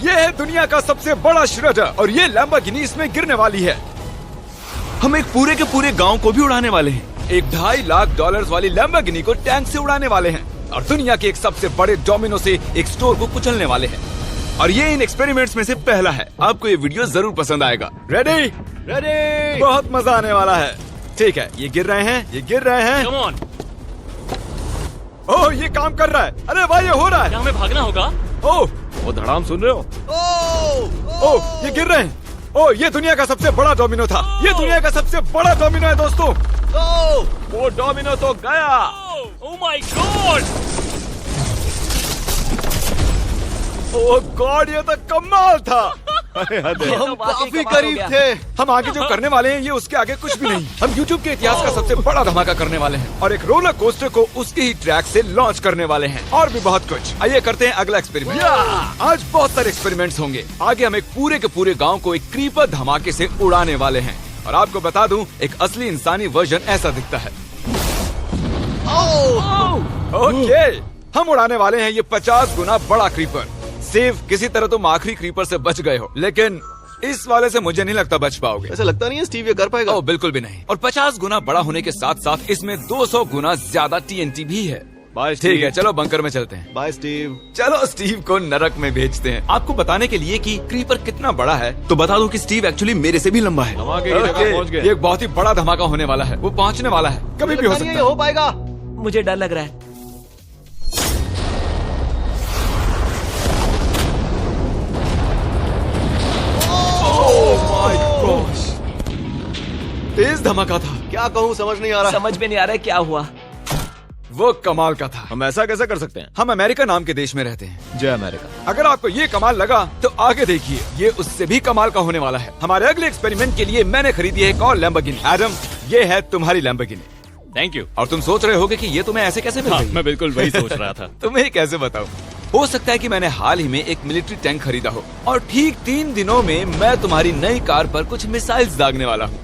ये है दुनिया का सबसे बड़ा श्रेडर और ये लैम्बोर्गिनी इसमें गिरने वाली है। हम एक पूरे के पूरे गांव को भी उड़ाने वाले हैं। एक $2.5 लाख वाली लैम्बोर्गिनी को टैंक से उड़ाने वाले हैं और दुनिया के एक सबसे बड़े डोमिनो से एक स्टोर को कुचलने वाले हैं। और ये इन एक्सपेरिमेंट्स में से पहला है। आपको ये वीडियो जरूर पसंद आएगा। रेडी? रेडी। बहुत मजा आने वाला है। ठीक है, ये गिर रहे हैं, ये गिर रहे हैं। Come on. ओह, ये काम कर रहा है। अरे भाई, ये हो रहा है। क्या हमें भागना होगा? ओह, वो धड़ाम सुन रहे हो? ओह, ये गिर रहे हैं। ओह, ये दुनिया का सबसे बड़ा डोमिनो था। ये दुनिया का सबसे बड़ा डोमिनो है दोस्तों। वो डोमिनो तो गया। Oh my God! Oh God, ये तो कमाल था। हम काफी करीब थे। हम आगे जो करने वाले हैं ये उसके आगे कुछ भी नहीं। हम YouTube के इतिहास का सबसे बड़ा धमाका करने वाले हैं और एक रोलर कोस्टर को उसके ही ट्रैक से लॉन्च करने वाले हैं और भी बहुत कुछ। आइए करते हैं अगला एक्सपेरिमेंट। आज बहुत सारे एक्सपेरिमेंट्स होंगे। आगे हम एक पूरे के पूरे गांव को एक क्रीपर धमाके से उड़ाने वाले हैं और आपको बता दूं, एक असली इंसानी वर्जन ऐसा दिखता है। ओके, हम उड़ाने वाले हैं ये 50 गुना बड़ा क्रीपर। सेव, किसी तरह तुम आखिरी क्रीपर से बच गए हो, लेकिन इस वाले से मुझे नहीं लगता बच पाओगे। ऐसा लगता नहीं है स्टीव ये कर पाएगा। ओह, बिल्कुल भी नहीं। और 50 गुना बड़ा होने के साथ साथ इसमें 200 गुना ज्यादा TNT भी है। बाय ठीक है, चलो बंकर में चलते हैं। Bye Steve. चलो स्टीव को नरक में भेजते हैं। आपको बताने के लिए कि क्रीपर कितना बड़ा है तो बता दूं कि स्टीव एक्चुअली मेरे से भी लंबा है। धमाके की जगह पहुंच गए। ये एक बहुत ही बड़ा धमाका होने वाला है। वो पहुंचने वाला है, कभी भी हो सकता है। हो पाएगा। मुझे डर लग रहा है। तेज धमाका था। क्या कहूँ समझ नहीं आ रहा। समझ में नहीं आ रहा है क्या हुआ। वो कमाल का था। हम ऐसा कैसे कर सकते हैं? हम अमेरिका नाम के देश में रहते हैं। जय अमेरिका। अगर आपको ये कमाल लगा तो आगे देखिए, ये उससे भी कमाल का होने वाला है। हमारे अगले एक्सपेरिमेंट के लिए मैंने खरीदी है एक और लैम्बोर्गिनी। एडम, ये है तुम्हारी लैम्बोर्गिनी। Thank you. और तुम सोच रहे होगे कि ये तुम्हें ऐसे कैसे मिल गई? मैं बिल्कुल वही सोच रहा था। तुम्हें कैसे बताऊं? हो सकता है कि मैंने हाल ही में एक मिलिट्री टैंक खरीदा हो और ठीक 3 दिनों में मैं तुम्हारी नई कार पर कुछ मिसाइल्स दागने वाला हूँ।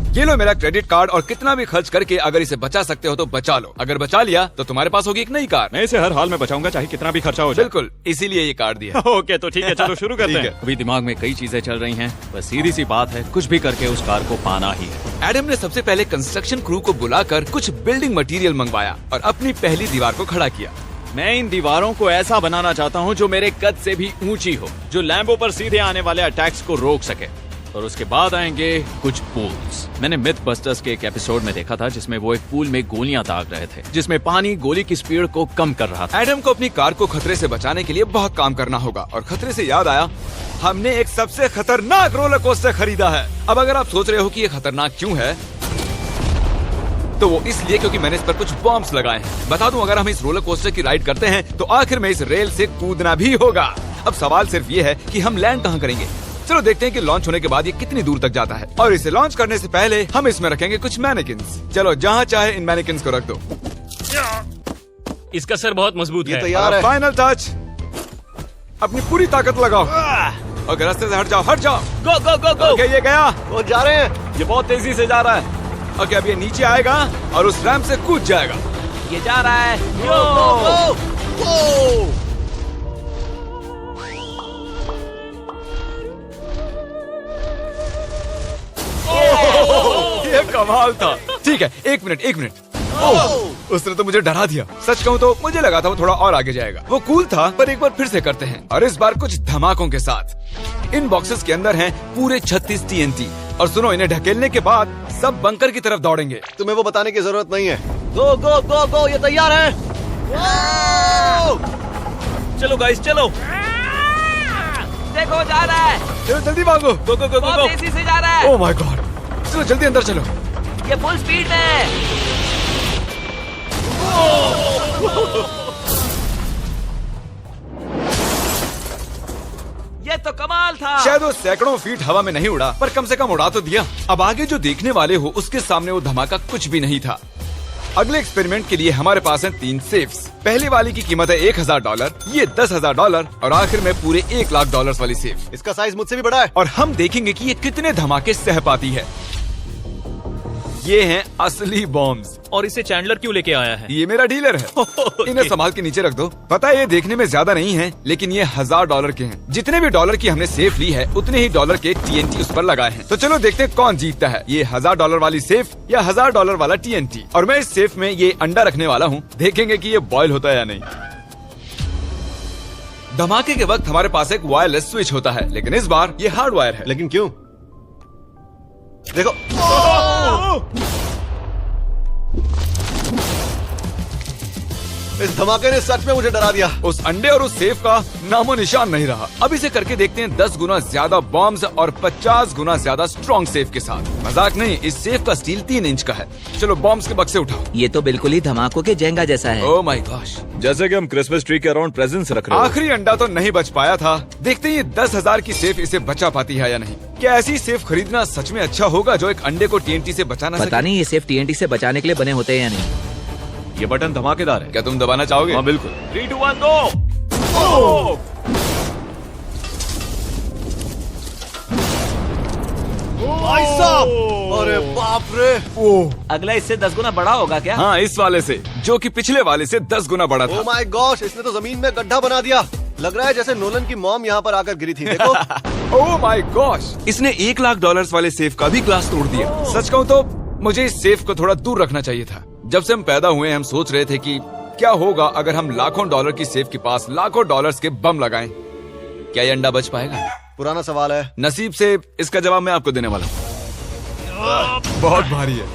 ये लो मेरा क्रेडिट कार्ड और कितना भी खर्च करके अगर इसे बचा सकते हो तो बचा लो। अगर बचा लिया तो तुम्हारे पास होगी एक नई कार। मैं इसे हर हाल में बचाऊंगा, चाहे कितना भी खर्चा हो जाए। बिल्कुल, इसीलिए ये कार्ड दिया। ओके, तो ठीक है, चलो शुरू करते ठीक हैं। है। अभी दिमाग में कई चीजें चल रही हैं, बस सीधी सी बात है, कुछ भी करके उस कार को पाना ही है। एडम ने सबसे पहले कंस्ट्रक्शन क्रू को बुलाकर कुछ बिल्डिंग मटेरियल मंगवाया और अपनी पहली दीवार को खड़ा किया। मैं इन दीवारों को ऐसा बनाना चाहता हूँ जो मेरे कद से भी ऊंची हो, जो लैम्बो पर सीधे आने वाले अटैक्स को रोक सके। और उसके बाद आएंगे कुछ पूल्स। मैंने मिथ बस्टर्स के एक एपिसोड में देखा था जिसमें वो एक पूल में गोलियां दाग रहे थे, जिसमें पानी गोली की स्पीड को कम कर रहा था। एडम को अपनी कार को खतरे से बचाने के लिए बहुत काम करना होगा और खतरे से याद आया, हमने एक सबसे खतरनाक रोलर कोस्टर खरीदा है। अब अगर आप सोच रहे हो कि ये खतरनाक क्यों है, तो वो इसलिए क्योंकि मैंने इस पर कुछ बॉम्ब्स लगाए हैं। बता दूं, अगर हम इस रोलर कोस्टर की राइड करते हैं तो आखिर में इस रेल से कूदना भी होगा। अब सवाल सिर्फ ये है कि हम लैंड कहाँ करेंगे। चलो देखते हैं कि लॉन्च होने के बाद ये कितनी दूर तक जाता है। और इसे लॉन्च करने से पहले हम इसमें रखेंगे कुछ मैनेकिन्स। चलो जहाँ चाहे इन मैनेकिन्स को रख दो। इसका सर बहुत मजबूत है। तैयार है। Final touch. अपनी पूरी ताकत लगाओ और रास्ते से हट जाओ, हट जाओ। गो गो गो गो। ओके, ये गया। वो जा रहे हैं। ये बहुत तेजी से जा रहा है। ओके, अब ये नीचे आएगा और उस रैंप से कूद जाएगा। ये जा रहा है। ये कमाल था। ठीक है, एक मिनट। ओह, उसने तो मुझे डरा दिया। सच कहूँ तो मुझे लगा था वो थोड़ा और आगे जाएगा। वो कूल था, पर एक बार फिर से करते हैं और इस बार कुछ धमाकों के साथ। इन बॉक्सेस के अंदर हैं पूरे 36 TNT और सुनो, इन्हें ढकेलने के बाद सब बंकर की तरफ दौड़ेंगे। तुम्हें वो बताने की जरूरत नहीं है। गो गो गो गो, ये तैयार है। चलो गाइस, चलो। देखो, जा रहा है। चलो जल्दी भागो। गो गो गो बहुत तेजी से जा रहा है। ओह माय गॉड, चलो जल्दी अंदर चलो। ये फुल स्पीड में। ये तो कमाल था। शायद वो सैकड़ों फीट हवा में नहीं उड़ा, पर कम से कम उड़ा तो दिया। अब आगे जो देखने वाले हो उसके सामने वो धमाका कुछ भी नहीं था। अगले एक्सपेरिमेंट के लिए हमारे पास हैं 3 सेफ्स। पहली वाली की कीमत है $1000, ये $10,000 और आखिर में पूरे $1 लाख वाली सेफ। इसका साइज मुझसे भी बड़ा है। और हम देखेंगे कि ये कितने धमाके सह पाती है। ये हैं असली बॉम्ब्स। और इसे चैंडलर क्यों लेके आया है? ये मेरा डीलर है। इन्हें संभाल के नीचे रख दो। पता है ये देखने में ज्यादा नहीं है, लेकिन ये $1000 के हैं। जितने भी डॉलर की हमने सेफ ली है उतने ही डॉलर के TNT उस पर लगाए हैं। तो चलो देखते हैं कौन जीतता है, ये $1000 वाली सेफ या $1000 वाला TNT। और मैं इस सेफ में ये अंडा रखने वाला हूँ, देखेंगे कि ये बॉयल होता है या नहीं। धमाके के वक्त हमारे पास एक वायरलेस स्विच होता है, लेकिन इस बार ये हार्ड वायर है। लेकिन क्यों? देखो, इस धमाके ने सच में मुझे डरा दिया। उस अंडे और उस सेफ का नामो निशान नहीं रहा। अब इसे करके देखते हैं 10 गुना ज्यादा बॉम्ब्स और 50 गुना ज्यादा स्ट्रॉन्ग सेफ के साथ। मजाक नहीं, इस सेफ का स्टील 3 इंच का है। चलो बॉम्ब्स के बक्से उठाओ। ये तो बिल्कुल ही धमाकों के जेंगा जैसा है। ओह माय गॉश, जैसे कि हम क्रिसमस ट्री के अराउंड प्रेजेंट्स रख रहे हैं। आखिरी अंडा तो नहीं बच पाया था। देखते हैं ये 10,000 की सेफ इसे बचा पाती है या नहीं। क्या ऐसी सेफ खरीदना सच में अच्छा होगा जो एक अंडे को TNT से बचा ना पता सके? नहीं ये सेफ TNT से बचाने के लिए बने होते हैं या नहीं। ये बटन धमाकेदार है। क्या तुम दबाना चाहोगे? हाँ बिल्कुल। 3, 2, 1 गो। भाई साहब, अरे बाप रे। अगला इससे 10 गुना बड़ा होगा क्या? हाँ, इस वाले से, जो कि पिछले वाले से 10 गुना बड़ा ओ था। माय गॉश, इसने तो जमीन में गड्ढा बना दिया। लग रहा है जैसे नोलन की मॉम यहाँ पर आकर गिरी थी। देखो। ओह माय गॉश, इसने $1,00,000 वाले सेफ का भी ग्लास तोड़ दिया। सच कहूँ तो मुझे इस सेफ को थोड़ा दूर रखना चाहिए था। जब से हम पैदा हुए हम सोच रहे थे कि क्या होगा अगर हम लाखों डॉलर की सेफ के पास लाखों डॉलर्स के बम लगाएं। क्या ये अंडा बच पाएगा? पुराना सवाल है। नसीब से इसका जवाब मैं आपको देने वाला हूँ। बहुत भारी है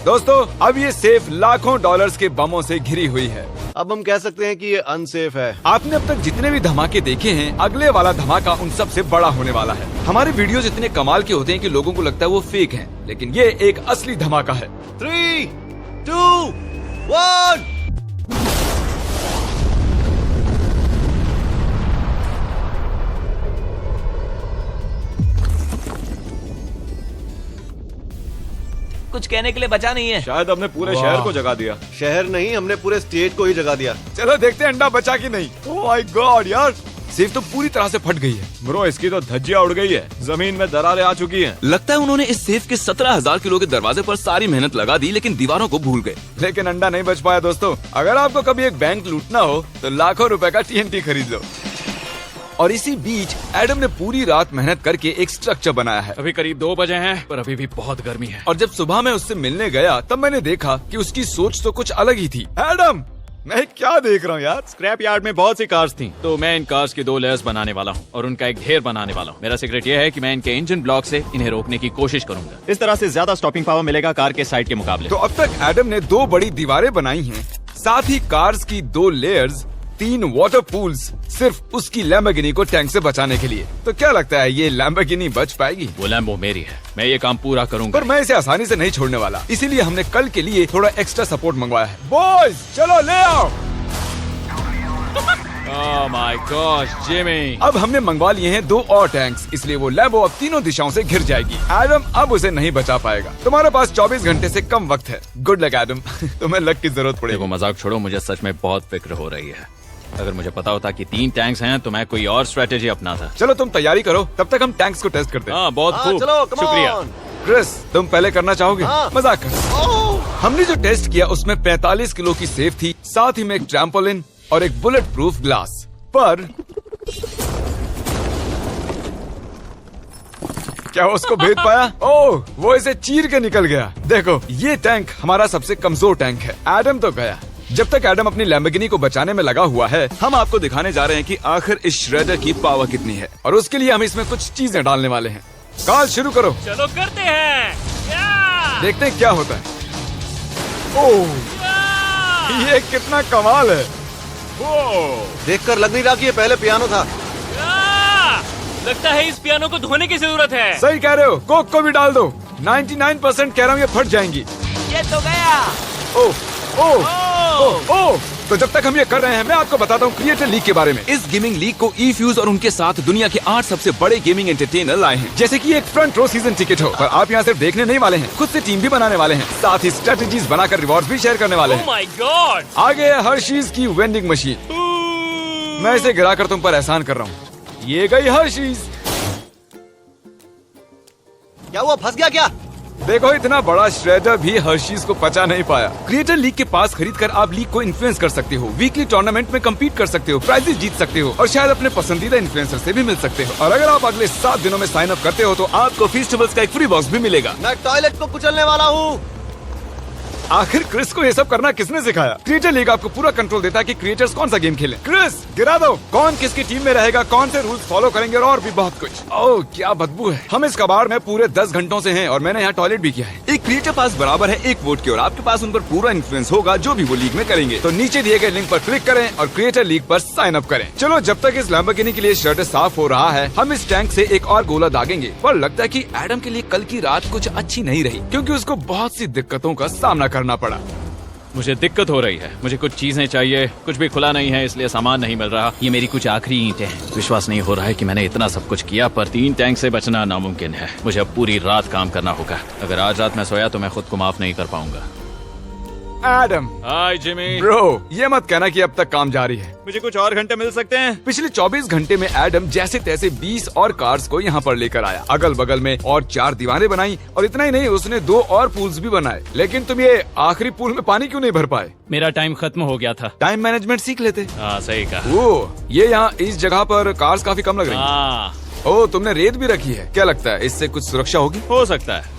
दोस्तों। अब ये सेफ लाखों डॉलर्स के बमों से घिरी हुई है। अब हम कह सकते हैं कि ये अनसेफ है। आपने अब तक जितने भी धमाके देखे हैं, अगले वाला धमाका उन सब से बड़ा होने वाला है। हमारे वीडियोस इतने कमाल के होते हैं कि लोगों को लगता है वो फेक हैं, लेकिन ये एक असली धमाका है। 3, 2, 1। कुछ कहने के लिए बचा नहीं है। शायद हमने पूरे शहर को जगा दिया। शहर नहीं, हमने पूरे स्टेट को ही जगा दिया। चलो देखते हैं अंडा बचा कि नहीं। ओह माय गॉड यार, सेफ तो पूरी तरह से फट गई है। ब्रो, इसकी तो धज्जियां उड़ गई है। जमीन में दरारें आ चुकी हैं। लगता है उन्होंने इस सेफ के 17,000 किलो के दरवाजे पर सारी मेहनत लगा दी, लेकिन दीवारों को भूल गए। लेकिन अंडा नहीं बच पाया दोस्तों। अगर आपको कभी एक बैंक लूटना हो तो लाखों रुपए का TNT खरीद लो। और इसी बीच एडम ने पूरी रात मेहनत करके एक स्ट्रक्चर बनाया है। अभी करीब 2 बजे हैं, पर अभी भी बहुत गर्मी है। और जब सुबह मैं उससे मिलने गया तब मैंने देखा कि उसकी सोच तो कुछ अलग ही थी। एडम, मैं क्या देख रहा हूँ यार? स्क्रैप यार्ड में बहुत सी कार्स थी, तो मैं इन कार्स की 2 लेयर्स बनाने वाला हूँ और उनका एक ढेर बनाने वाला हूँ। मेरा सीक्रेट ये है कि मैं इनके इंजन ब्लॉक से इन्हें रोकने की कोशिश करूंगा। इस तरह से ज्यादा स्टॉपिंग पावर मिलेगा कार के साइड के मुकाबले। तो अब तक एडम ने 2 बड़ी दीवारें बनाई हैं, साथ ही कार्स की 2 लेयर्स, 3 वाटर पूल्स, सिर्फ उसकी लैम्बोर्गिनी को टैंक से बचाने के लिए। तो क्या लगता है ये लैम्बोर्गिनी बच पाएगी? वो लैम्बो मेरी है, मैं ये काम पूरा करूंगा। पर मैं इसे आसानी से नहीं छोड़ने वाला, इसीलिए हमने कल के लिए थोड़ा एक्स्ट्रा सपोर्ट मंगवाया है। बॉयज चलो ले आओ। Oh my gosh Jimmy. अब हमने मंगवा लिए हैं 2 और टैंक्स, इसलिए वो लैम्बो अब तीनों दिशाओं से घिर जाएगी। एडम अब उसे नहीं बचा पाएगा। तुम्हारे पास 24 घंटे से कम वक्त है। Good luck Adam. तुम्हें लक की जरूरत पड़ेगी। देखो मजाक छोड़ो, मुझे सच में बहुत फिक्र हो रही है। अगर मुझे पता होता कि 3 टैंक्स हैं तो मैं कोई और स्ट्रेटेजी अपनाता। चलो तुम तैयारी करो, तब तक हम टैंक्स को टेस्ट करते हैं। हाँ बहुत हाँ, खूब, चलो, come शुक्रिया। on। क्रिस, तुम पहले करना चाहोगे? हाँ। मजाक कर। हमने जो टेस्ट किया उसमें 45 किलो की सेफ थी, साथ ही में एक ट्रैम्पोलिन और एक बुलेट प्रूफ ग्लास। पर क्या उसको भेद पाया? ओह, वो इसे चीर के निकल गया। देखो, ये टैंक हमारा सबसे कमजोर टैंक है। एडम तो गया। जब तक एडम अपनी लैम्बोर्गिनी को बचाने में लगा हुआ है, हम आपको दिखाने जा रहे हैं कि आखिर इस श्रेडर की पावर कितनी है, और उसके लिए हम इसमें कुछ चीजें डालने वाले हैं। कार्ल शुरू करो। चलो करते हैं। या! देखते हैं क्या होता है। ओह, ये कितना कमाल है। देखकर लग नहीं रहा कि ये पहले पियानो था। या! लगता है इस पियानो को धोने की जरूरत है। सही कह रहे हो, कोक को भी डाल दो। 99% कह रहा हूँ ये फट जाएंगी। ये तो गया। ओह ओह ओह ओह। तो जब तक हम ये कर रहे हैं, मैं आपको बताता हूँ क्रिएटर लीग के बारे में। इस गेमिंग लीग को E-Fuse और उनके साथ दुनिया के 8 सबसे बड़े गेमिंग एंटरटेनर लाए हैं। जैसे कि एक फ्रंट रो सीजन टिकट हो, पर आप यहाँ सिर्फ देखने नहीं वाले हैं, खुद से टीम भी बनाने वाले हैं, साथ ही स्ट्रेटेजीज बनाकर रिवॉर्ड्स भी शेयर करने वाले ओह हैं। My God. आगे है हर्शीज की वेंडिंग मशीन। मैं इसे गिराकर तुम पर एहसान कर रहा हूँ। ये गई हर्शीज। क्या हुआ, फंस गया क्या? देखो इतना बड़ा श्रेडर भी हर्शीज को पचा नहीं पाया। क्रिएटर लीग के पास खरीद कर आप लीग को इन्फ्लुएंस कर सकते हो, वीकली टूर्नामेंट में कम्पीट कर सकते हो, प्राइजेस जीत सकते हो और शायद अपने पसंदीदा इन्फ्लुएंसर से भी मिल सकते हो। और अगर आप अगले 7 दिनों में साइन अप करते हो तो आपको फेस्टिवल्स का एक फ्री बॉक्स भी मिलेगा। मैं टॉयलेट को कुचलने वाला हूँ। आखिर क्रिस को ये सब करना किसने सिखाया? क्रिएटर लीग आपको पूरा कंट्रोल देता है कि क्रिएटर्स कौन सा गेम खेलें। क्रिस गिरा दो, कौन किसकी टीम में रहेगा, कौन से रूल्स फॉलो करेंगे और भी बहुत कुछ। ओह क्या बदबू है। हम इस कबाड़ में पूरे 10 घंटों से हैं और मैंने यहाँ टॉयलेट भी किया है। एक क्रिएटर पास बराबर है एक वोट के और आपके पास उन पर पूरा इन्फ्लुएंस होगा जो भी वो लीग में करेंगे। तो नीचे दिए गए लिंक पर क्लिक करें और क्रिएटर लीग पर साइन अप करें। चलो जब तक इस लैम्बोर्गिनी के लिए शर्ट साफ हो रहा है हम इस टैंक से एक और गोला दागेंगे। पर लगता है कि एडम के लिए कल की रात कुछ अच्छी नहीं रही क्योंकि उसको बहुत सी दिक्कतों का सामना करना पड़ा। मुझे दिक्कत हो रही है, मुझे कुछ चीजें चाहिए, कुछ भी खुला नहीं है इसलिए सामान नहीं मिल रहा। ये मेरी कुछ आखिरी ईंटें हैं। विश्वास नहीं हो रहा है कि मैंने इतना सब कुछ किया पर 3 टैंक से बचना नामुमकिन है। मुझे अब पूरी रात काम करना होगा। अगर आज रात मैं सोया तो मैं खुद को माफ नहीं कर पाऊंगा। एडम हाय जिमी। ब्रो ये मत कहना कि अब तक काम जारी है। मुझे कुछ और घंटे मिल सकते हैं? पिछले 24 घंटे में एडम जैसे तैसे 20 और कार्स को यहाँ पर लेकर आया, अगल बगल में और 4 दीवारें बनाई और इतना ही नहीं उसने 2 और पूल्स भी बनाए। लेकिन तुम ये आखिरी पूल में पानी क्यों नहीं भर पाए? मेरा टाइम खत्म हो गया था। टाइम मैनेजमेंट सीख लेते। हाँ सही कहा। ओ ये यहाँ इस जगह पर कार्स काफी कम लग रही हैं। हाँ ओ तुमने रेत भी रखी है, क्या लगता है इससे कुछ सुरक्षा होगी? हो सकता है।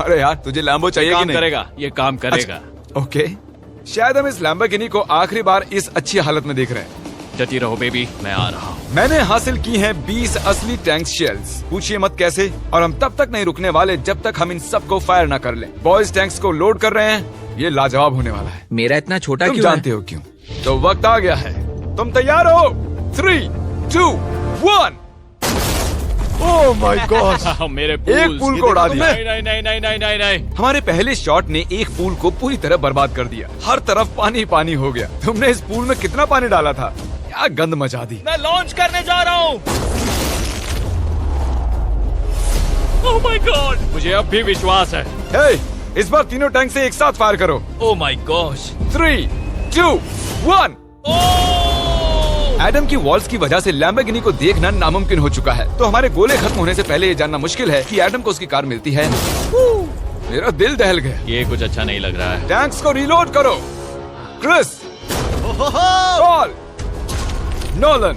अरे यार तुझे लैम्बो चाहिए कि काम नहीं? करेगा, ये काम करेगा। ओके शायद हम इस लैम्बोर्गिनी को आखिरी बार इस अच्छी हालत में देख रहे हैं। डटी रहो बेबी, मैं आ रहा हूँ। मैंने हासिल की हैं 20 असली टैंक शेल्स। पूछिए मत कैसे, और हम तब तक नहीं रुकने वाले जब तक हम इन सबको फायर ना कर लें। बॉयज टैंक्स को लोड कर रहे हैं, ये लाजवाब होने वाला है। मेरा इतना छोटा तुम क्यों जानते हो क्यों? तो वक्त आ गया है, तुम तैयार हो? 3, 2, 1। ओह माय गॉड मेरे एक पूल को उड़ा दिया। नहीं नहीं नहीं नहीं नहीं नहीं नहीं। हमारे पहले शॉट ने एक पूल को पूरी तरह बर्बाद कर दिया। हर तरफ पानी पानी हो गया। तुमने इस पूल में कितना पानी डाला था? क्या गंद मचा दी। मैं लॉन्च करने जा रहा हूँ। Oh my God. मुझे अब भी विश्वास है। हे, इस बार तीनों टैंक से एक साथ फायर करो। Oh my gosh. 3, 2, 1। एडम की वॉल्स की वजह से लैम्बोर्गिनी को देखना नामुमकिन हो चुका है। तो हमारे गोले खत्म होने से पहले ये जानना मुश्किल है कि एडम को उसकी कार मिलती है। मेरा दिल दहल गया। ये कुछ अच्छा नहीं लग रहा है। टैंक्स को रीलोड करो। Chris, Paul, Nolan.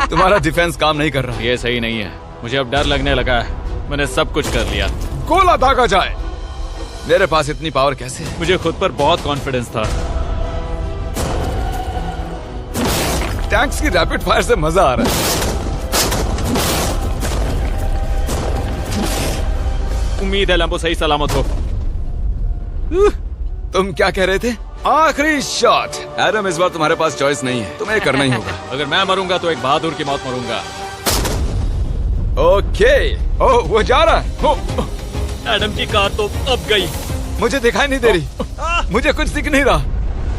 तुम्हारा डिफेंस काम नहीं कर रहा। ये सही नहीं है। मुझे अब डर लगने लगा है। मैंने सब कुछ कर लिया। गोला दागा जाए। मेरे पास इतनी पावर कैसे है? मुझे खुद पर बहुत कॉन्फिडेंस था। टैंक्स की रैपिड फायर से मजा आ रहा है। उम्मीद है लैम्बो सही सलामत हो। तुम क्या कह रहे थे? आखिरी शॉट। एडम इस बार तुम्हारे पास चॉइस नहीं है, तुम्हें करना ही होगा। अगर मैं मरूंगा तो एक बहादुर की मौत मरूंगा। ओके। ओह वो जा रहा है। एडम की कार तो अब गई। मुझे दिखाई नहीं दे रही। मुझे कुछ दिख नहीं रहा।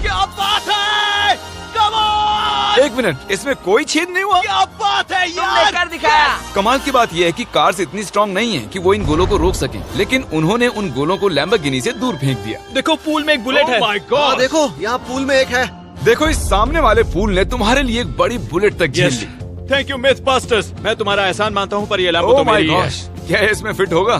क्या बात है? Come on! एक मिनट, इसमें कोई छेद नहीं हुआ? क्या बात है तुमने यार? कर दिखाया। कमाल की बात यह है कि कार्स इतनी स्ट्रांग नहीं है कि वो इन गोलों को रोक सकें, लेकिन उन्होंने उन गोलों को लैम्बोर्गिनी से दूर फेंक दिया। देखो पूल में एक बुलेट है। माय हाँ गॉड। देखो यहाँ पूल में एक है। देखो इस सामने वाले पूल ने तुम्हारे लिए एक बड़ी बुलेट तक झेल ली। Thank you myth busters. मैं तुम्हारा एहसान मानता हूँ पर ये लैम्बो ओह तो माय मेरी है। गॉश, क्या इसमें फिट होगा?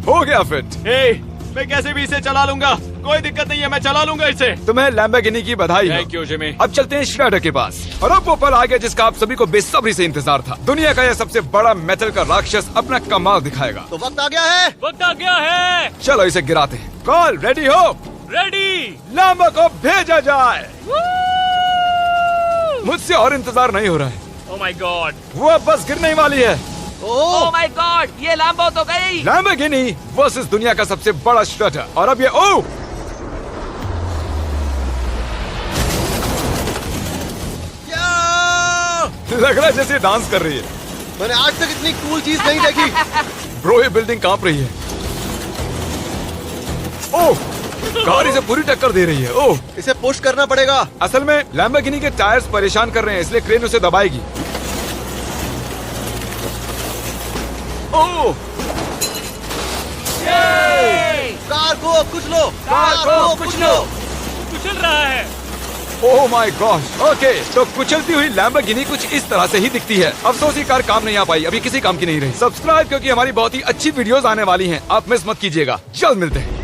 हो गया फिट। हे, मैं कैसे भी इसे चला लूंगा। कोई दिक्कत नहीं है, मैं चला लूंगा इसे। तुम्हें लैम्बोर्गिनी की बधाई हो। Thank you Jimmy. अब चलते हैं श्रेडर के पास। और अब वो पल आ गया जिसका आप सभी को बेसब्री से इंतजार था। दुनिया का यह सबसे बड़ा मेटल का राक्षस अपना कमाल दिखाएगा। तो वक्त आ गया है। वक्त आ गया है। चलो इसे गिराते हैं। कॉल रेडी हो? रेडी। लैम्बो को भेजा जाए। मुझसे और इंतजार नहीं हो रहा है। Oh my God. वो अब बस गिरने ही वाली है। ओह माय गॉड, ये लैम्बो तो गई। लैम्बोर्गिनी वर्सेस दुनिया का सबसे बड़ा श्रेडर। और अब ये ओ लग रहा है जैसे डांस कर रही है। मैंने आज तक इतनी कूल चीज नहीं देखी। ब्रो ये बिल्डिंग कांप रही है। ओह कार इसे पूरी टक्कर दे रही है। ओह इसे पुश करना पड़ेगा। असल में लैम्बोर्गिनी के टायर्स परेशान कर रहे हैं, इसलिए क्रेन उसे दबाएगी। ओह कार को कुचलो। कार को कुचलो। कुचल रहा है। Oh my God. ओके, तो कुचलती हुई लैम्बोर्गिनी कुछ इस तरह से ही दिखती है। अफसोस ये कार काम नहीं आ पाई, अभी किसी काम की नहीं रही। सब्सक्राइब क्योंकि हमारी बहुत ही अच्छी वीडियोस आने वाली हैं, आप मिस मत कीजिएगा। जल्द मिलते हैं।